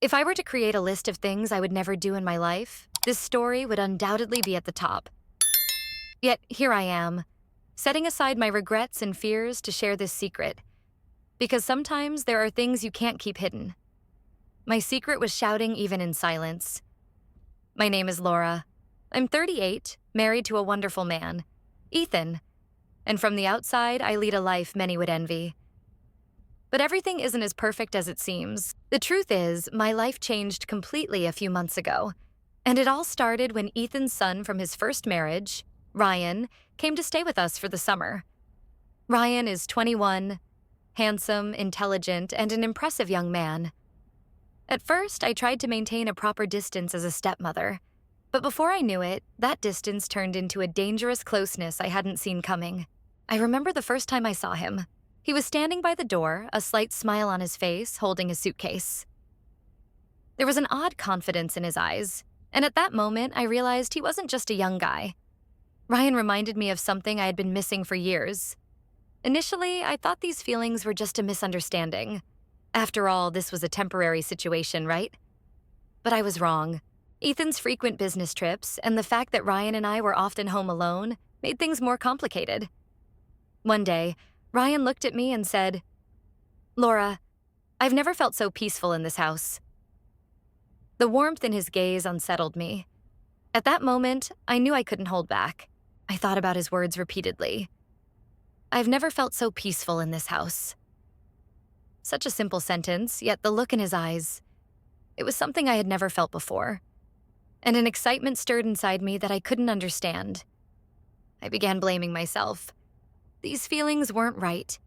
If I were to create a list of things I would never do in my life, this story would undoubtedly be at the top. Yet here I am, setting aside my regrets and fears to share this secret. Because sometimes there are things you can't keep hidden. My secret was shouting even in silence. My name is Laura. I'm 38, married to a wonderful man, Ethan. And from the outside, I lead a life many would envy. But everything isn't as perfect as it seems. The truth is, my life changed completely a few months ago. And it all started when Ethan's son from his first marriage, Ryan, came to stay with us for the summer. Ryan is 21, handsome, intelligent, and an impressive young man. At first, I tried to maintain a proper distance as a stepmother. But before I knew it, that distance turned into a dangerous closeness I hadn't seen coming. I remember the first time I saw him. He was standing by the door, a slight smile on his face, holding a suitcase. There was an odd confidence in his eyes, and at that moment, I realized he wasn't just a young guy. Ryan reminded me of something I had been missing for years. Initially, I thought these feelings were just a misunderstanding. After all, this was a temporary situation, right? But I was wrong. Ethan's frequent business trips and the fact that Ryan and I were often home alone made things more complicated. One day, Ryan looked at me and said, "Laura, I've never felt so peaceful in this house." The warmth in his gaze unsettled me. At that moment, I knew I couldn't hold back. I thought about his words repeatedly. "I've never felt so peaceful in this house." Such a simple sentence, yet the look in his eyes. It was something I had never felt before. And an excitement stirred inside me that I couldn't understand. I began blaming myself. These feelings weren't right.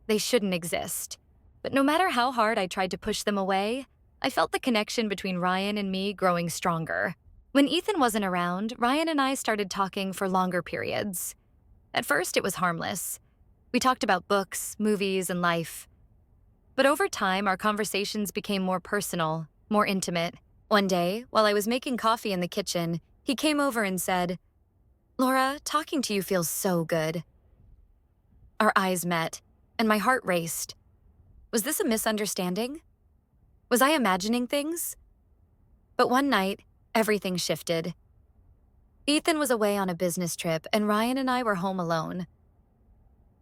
They shouldn't exist. But no matter how hard I tried to push them away, I felt the connection between Ryan and me growing stronger. When Ethan wasn't around, Ryan and I started talking for longer periods. At first, it was harmless. We talked about books, movies, and life. But over time, our conversations became more personal, more intimate. One day, while I was making coffee in the kitchen, he came over and said, "Laura, talking to you feels so good." Our eyes met, and my heart raced. Was this a misunderstanding? Was I imagining things? But one night, everything shifted. Ethan was away on a business trip, and Ryan and I were home alone.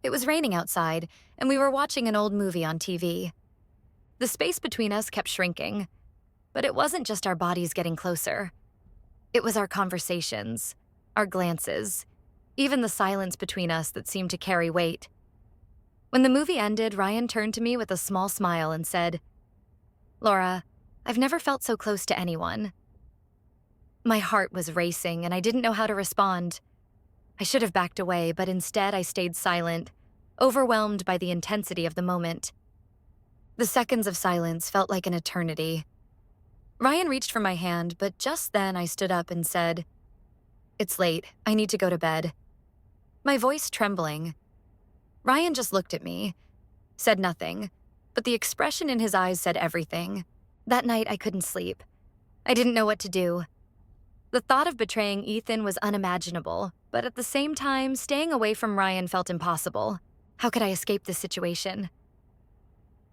It was raining outside, and we were watching an old movie on TV. The space between us kept shrinking, but it wasn't just our bodies getting closer. It was our conversations, our glances, even the silence between us that seemed to carry weight. When the movie ended, Ryan turned to me with a small smile and said, "Laura, I've never felt so close to anyone." My heart was racing, and I didn't know how to respond. I should have backed away, but instead I stayed silent, overwhelmed by the intensity of the moment. The seconds of silence felt like an eternity. Ryan reached for my hand, but just then I stood up and said, "It's late. I need to go to bed." My voice trembling. Ryan just looked at me, said nothing, but the expression in his eyes said everything. That night I couldn't sleep. I didn't know what to do. The thought of betraying Ethan was unimaginable, but at the same time, staying away from Ryan felt impossible. How could I escape this situation?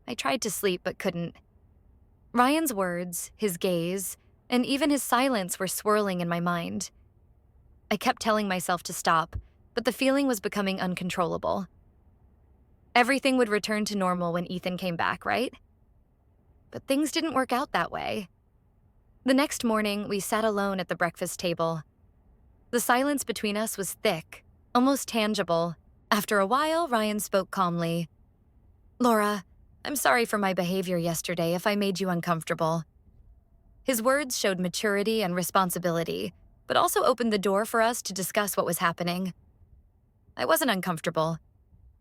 I tried to sleep but couldn't. Ryan's words, his gaze, and even his silence were swirling in my mind. I kept telling myself to stop, but the feeling was becoming uncontrollable. Everything would return to normal when Ethan came back, right? But things didn't work out that way. The next morning, we sat alone at the breakfast table. The silence between us was thick, almost tangible. After a while, Ryan spoke calmly. "Laura, I'm sorry for my behavior yesterday if I made you uncomfortable." His words showed maturity and responsibility, but also opened the door for us to discuss what was happening. "I wasn't uncomfortable,"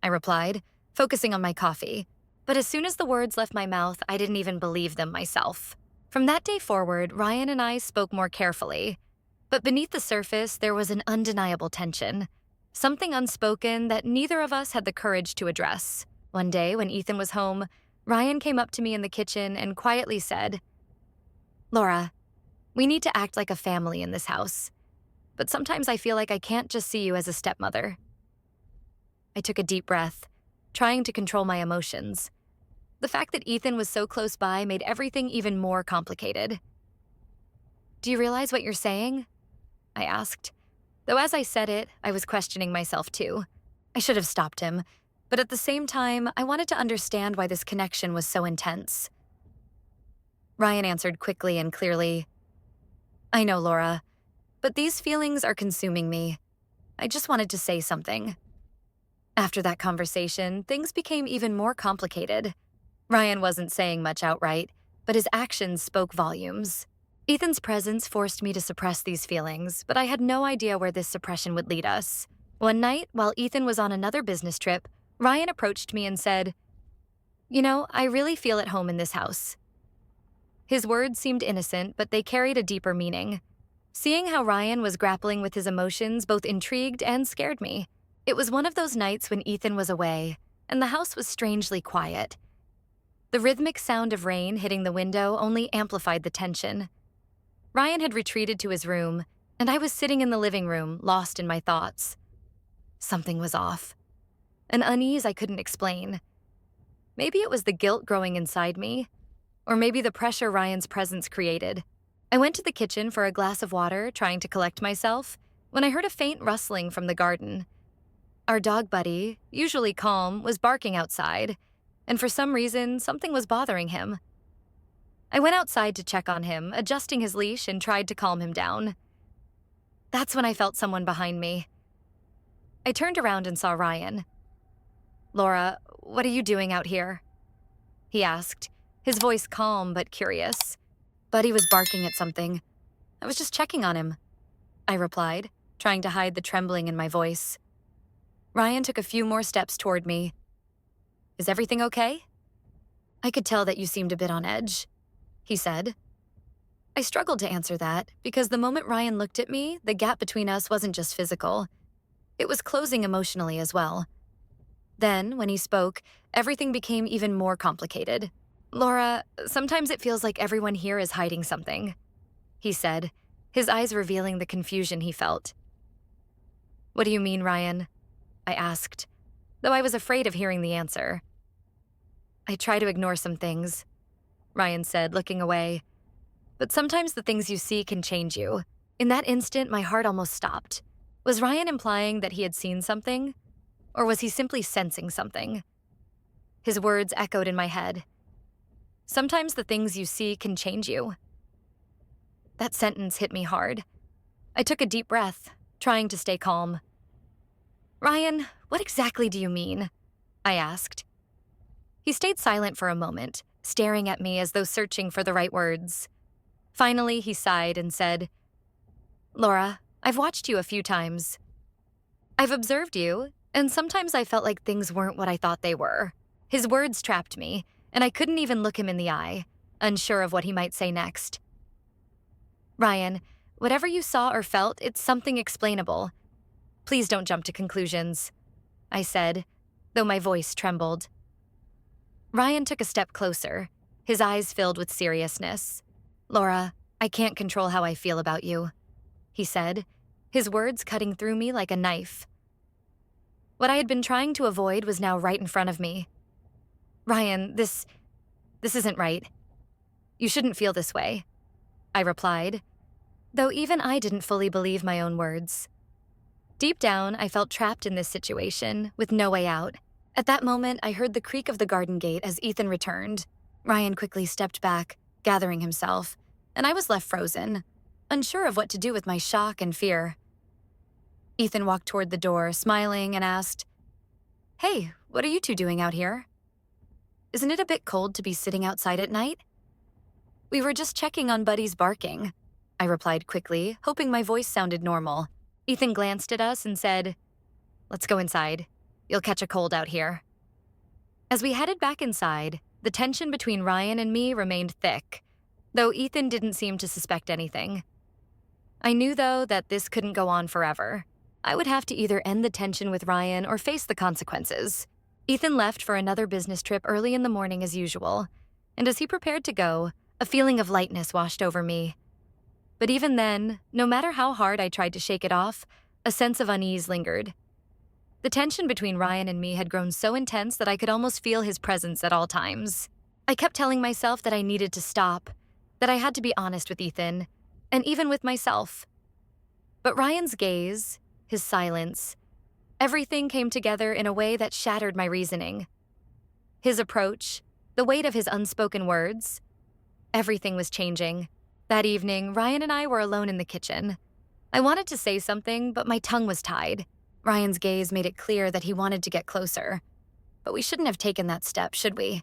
I replied, focusing on my coffee. But as soon as the words left my mouth, I didn't even believe them myself. From that day forward, Ryan and I spoke more carefully. But beneath the surface, there was an undeniable tension. Something unspoken that neither of us had the courage to address. One day, when Ethan was home, Ryan came up to me in the kitchen and quietly said, "Laura, we need to act like a family in this house. But sometimes I feel like I can't just see you as a stepmother." I took a deep breath, trying to control my emotions. The fact that Ethan was so close by made everything even more complicated. "Do you realize what you're saying?" I asked. Though as I said it, I was questioning myself too. I should have stopped him, but at the same time, I wanted to understand why this connection was so intense. Ryan answered quickly and clearly, "I know, Laura, but these feelings are consuming me. I just wanted to say something." After that conversation, things became even more complicated. Ryan wasn't saying much outright, but his actions spoke volumes. Ethan's presence forced me to suppress these feelings, but I had no idea where this suppression would lead us. One night, while Ethan was on another business trip, Ryan approached me and said, "You know, I really feel at home in this house." His words seemed innocent, but they carried a deeper meaning. Seeing how Ryan was grappling with his emotions both intrigued and scared me. It was one of those nights when Ethan was away, and the house was strangely quiet. The rhythmic sound of rain hitting the window only amplified the tension. Ryan had retreated to his room, and I was sitting in the living room, lost in my thoughts. Something was off. An unease I couldn't explain. Maybe it was the guilt growing inside me, or maybe the pressure Ryan's presence created. I went to the kitchen for a glass of water, trying to collect myself, when I heard a faint rustling from the garden. Our dog Buddy, usually calm, was barking outside, and for some reason, something was bothering him. I went outside to check on him, adjusting his leash, and tried to calm him down. That's when I felt someone behind me. I turned around and saw Ryan. "Laura, what are you doing out here?" he asked, his voice calm but curious. Buddy was barking at something. "I was just checking on him," I replied, trying to hide the trembling in my voice. Ryan took a few more steps toward me. "Is everything okay?" "I could tell that you seemed a bit on edge," he said. I struggled to answer that because the moment Ryan looked at me, the gap between us wasn't just physical. It was closing emotionally as well. Then, when he spoke, everything became even more complicated. "Laura, sometimes it feels like everyone here is hiding something," he said, his eyes revealing the confusion he felt. "What do you mean, Ryan?" I asked, though I was afraid of hearing the answer. "I try to ignore some things," Ryan said, looking away. "But sometimes the things you see can change you." In that instant, my heart almost stopped. Was Ryan implying that he had seen something? Or was he simply sensing something? His words echoed in my head. "Sometimes the things you see can change you." That sentence hit me hard. I took a deep breath, trying to stay calm. "Ryan, what exactly do you mean?" I asked. He stayed silent for a moment, staring at me as though searching for the right words. Finally, he sighed and said, "Laura, I've watched you a few times. I've observed you, and sometimes I felt like things weren't what I thought they were." His words trapped me, and I couldn't even look him in the eye, unsure of what he might say next. "Ryan, whatever you saw or felt, it's something explainable. Please don't jump to conclusions," I said, though my voice trembled. Ryan took a step closer, his eyes filled with seriousness. "Laura, I can't control how I feel about you," he said, his words cutting through me like a knife. What I had been trying to avoid was now right in front of me. "Ryan, this isn't right. You shouldn't feel this way," I replied, though even I didn't fully believe my own words. Deep down, I felt trapped in this situation, with no way out. At that moment, I heard the creak of the garden gate as Ethan returned. Ryan quickly stepped back, gathering himself, and I was left frozen, unsure of what to do with my shock and fear. Ethan walked toward the door, smiling, and asked, "Hey, what are you two doing out here? Isn't it a bit cold to be sitting outside at night?" "We were just checking on Buddy's barking," I replied quickly, hoping my voice sounded normal. Ethan glanced at us and said, "Let's go inside. You'll catch a cold out here." As we headed back inside, the tension between Ryan and me remained thick, though Ethan didn't seem to suspect anything. I knew, though, that this couldn't go on forever. I would have to either end the tension with Ryan or face the consequences. Ethan left for another business trip early in the morning as usual, and as he prepared to go, a feeling of lightness washed over me. But even then, no matter how hard I tried to shake it off, a sense of unease lingered. The tension between Ryan and me had grown so intense that I could almost feel his presence at all times. I kept telling myself that I needed to stop, that I had to be honest with Ethan, and even with myself. But Ryan's gaze, his silence, everything came together in a way that shattered my reasoning. His approach, the weight of his unspoken words, everything was changing. That evening, Ryan and I were alone in the kitchen. I wanted to say something, but my tongue was tied. Ryan's gaze made it clear that he wanted to get closer. But we shouldn't have taken that step, should we?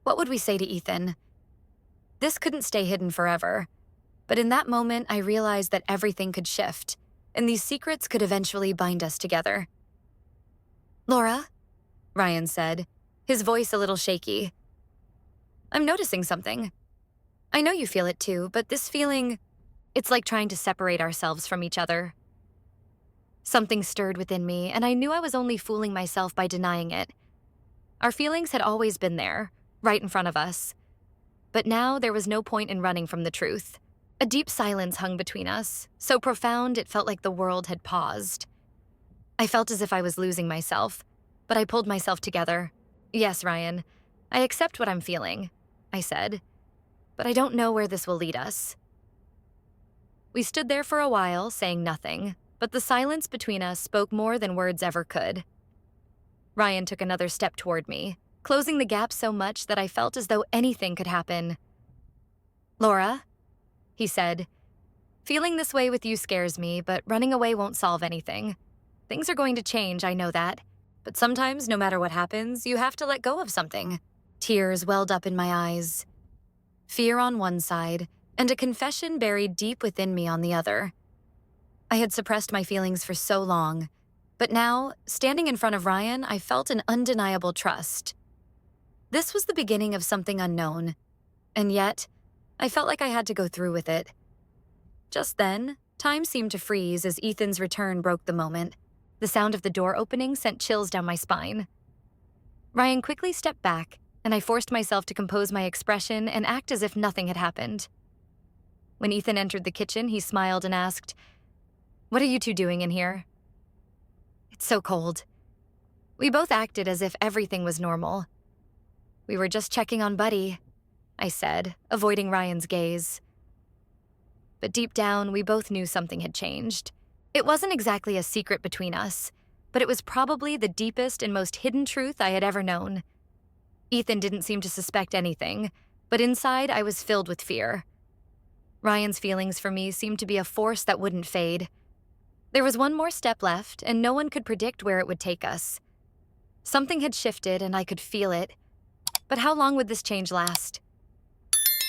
What would we say to Ethan? This couldn't stay hidden forever. But in that moment, I realized that everything could shift, and these secrets could eventually bind us together. "Laura," Ryan said, his voice a little shaky. "I'm noticing something. I know you feel it too, but this feeling, it's like trying to separate ourselves from each other." Something stirred within me, and I knew I was only fooling myself by denying it. Our feelings had always been there, right in front of us. But now there was no point in running from the truth. A deep silence hung between us, so profound it felt like the world had paused. I felt as if I was losing myself, but I pulled myself together. "Yes, Ryan, I accept what I'm feeling," I said, "but I don't know where this will lead us." We stood there for a while, saying nothing, but the silence between us spoke more than words ever could. Ryan took another step toward me, closing the gap so much that I felt as though anything could happen. "Laura," he said, "feeling this way with you scares me, but running away won't solve anything. Things are going to change, I know that. But sometimes, no matter what happens, you have to let go of something." Tears welled up in my eyes. Fear on one side, and a confession buried deep within me on the other. I had suppressed my feelings for so long, but now, standing in front of Ryan, I felt an undeniable trust. This was the beginning of something unknown, and yet, I felt like I had to go through with it. Just then, time seemed to freeze as Ethan's return broke the moment. The sound of the door opening sent chills down my spine. Ryan quickly stepped back, and I forced myself to compose my expression and act as if nothing had happened. When Ethan entered the kitchen, he smiled and asked, "What are you two doing in here?" "It's so cold." We both acted as if everything was normal. "We were just checking on Buddy," I said, avoiding Ryan's gaze. But deep down, we both knew something had changed. It wasn't exactly a secret between us, but it was probably the deepest and most hidden truth I had ever known. Ethan didn't seem to suspect anything, but inside I was filled with fear. Ryan's feelings for me seemed to be a force that wouldn't fade. There was one more step left, and no one could predict where it would take us. Something had shifted, and I could feel it. But how long would this change last?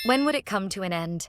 When would it come to an end?